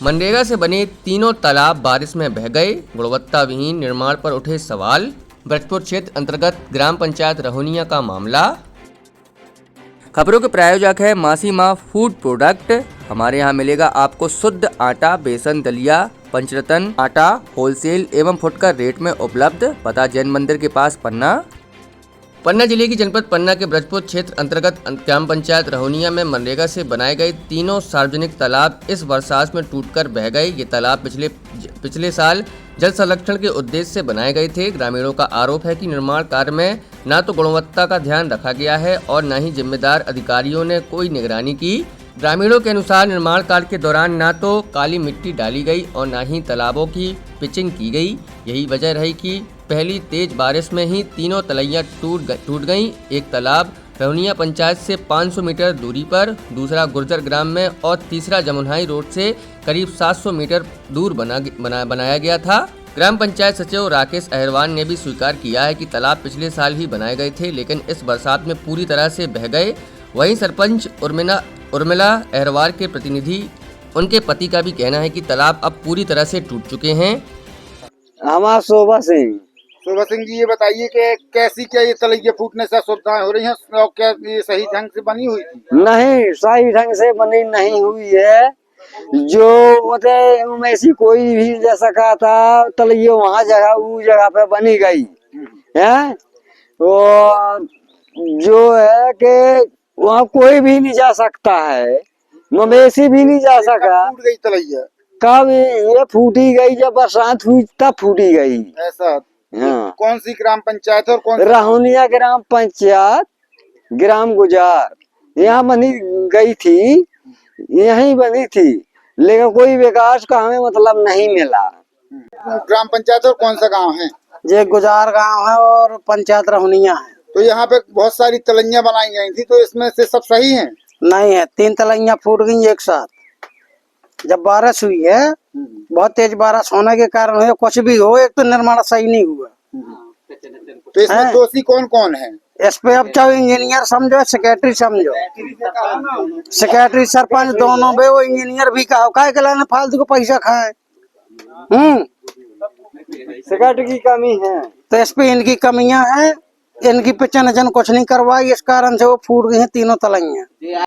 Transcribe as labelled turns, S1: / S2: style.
S1: मनरेगा से बने तीनों तालाब बारिश में बह गए। गुणवत्ता विहीन निर्माण पर उठे सवाल। ब्रजपुर क्षेत्र अंतर्गत ग्राम पंचायत रहोनिया का मामला। खबरों के प्रायोजक है मासी माँ फूड प्रोडक्ट। हमारे यहाँ मिलेगा आपको शुद्ध आटा, बेसन, दलिया, पंचरत्न आटा होलसेल एवं फुटकर रेट में उपलब्ध। पता जैन मंदिर के पास पन्ना जिले की जनपद पन्ना के ब्रजपुर क्षेत्र अंतर्गत ग्राम पंचायत रहोनिया में मनरेगा से बनाए गए तीनों सार्वजनिक तालाब इस बरसात में टूटकर बह गए। ये तालाब पिछले साल जल संरक्षण के उद्देश्य से बनाए गए थे। ग्रामीणों का आरोप है कि निर्माण कार्य में न तो गुणवत्ता का ध्यान रखा गया है और न ही जिम्मेदार अधिकारियों ने कोई निगरानी की। ग्रामीणों के अनुसार निर्माण कार्य के दौरान न तो काली मिट्टी डाली गई और न ही तालाबों की पिचिंग की गई। यही वजह रही कि पहली तेज बारिश में ही तीनों तलैया टूट गईं। एक तालाब रहोनिया पंचायत से 500 मीटर दूरी पर, दूसरा गुर्जर ग्राम में और तीसरा जमुनाई रोड से करीब 700 मीटर दूर बनाया गया था। ग्राम पंचायत सचिव राकेश अहिरवार ने भी स्वीकार किया है कि तालाब पिछले साल ही बनाए गए थे, लेकिन इस बरसात में पूरी तरह से बह गए। वहीं सरपंच उर्मिला अहिरवार के प्रतिनिधि उनके पति का भी कहना है कि तालाब अब पूरी तरह से टूट चुके हैं।
S2: हमारा शोभा सिंह जी, ये बताइए कि कैसी क्या ये तलैया फूटने से असुविधाएं हो रही हैं? क्या ये सही ढंग से बनी हुई थी? नहीं, सही ढंग से बनी नहीं हुई है। जो ऐसी कोई भी जैसा कहा था तलैया वहाँ जगह पे बनी गई है। और जो है कि वहाँ कोई भी नहीं जा सकता है, मवेशी भी नहीं जा सका। फूट गई तलैया कब? ये फूटी गई जब बरसात हुई तब फूटी गई। ऐसा? हाँ। कौन सी ग्राम पंचायत और कौन? रहोनिया ग्राम पंचायत, ग्राम गुजार यहाँ बनी गई थी, यहीं बनी थी, लेकिन कोई विकास का हमें मतलब नहीं मिला। ग्राम पंचायत और कौन सा गांव है? ये गुजार गांव है और पंचायत रहोनिया है। तो यहाँ पे बहुत सारी तलैया बनाई गई थी, तो इसमें से सब सही है? नहीं है, 3 तलैया फूट गई एक साथ जब बारिश हुई है। बहुत तेज बारिश होने के कारण है, कुछ भी हो, एक तो निर्माण सही नहीं हुआ। तो इसमें दोषी कौन कौन है? इस पे अब चाहे इंजीनियर समझो, सेक्रेटरी समझो, सेक्रेटरी सरपंच दोनों पे, वो इंजीनियर भी कहा फालतू को पैसा खाए। सेक्रेटरी की कमी है, तो इस पे इनकी कमियां हैं। इनकी पिछन कुछ नहीं करवाई, इस कारण से वो फूट गई हैं तीनों तलैया।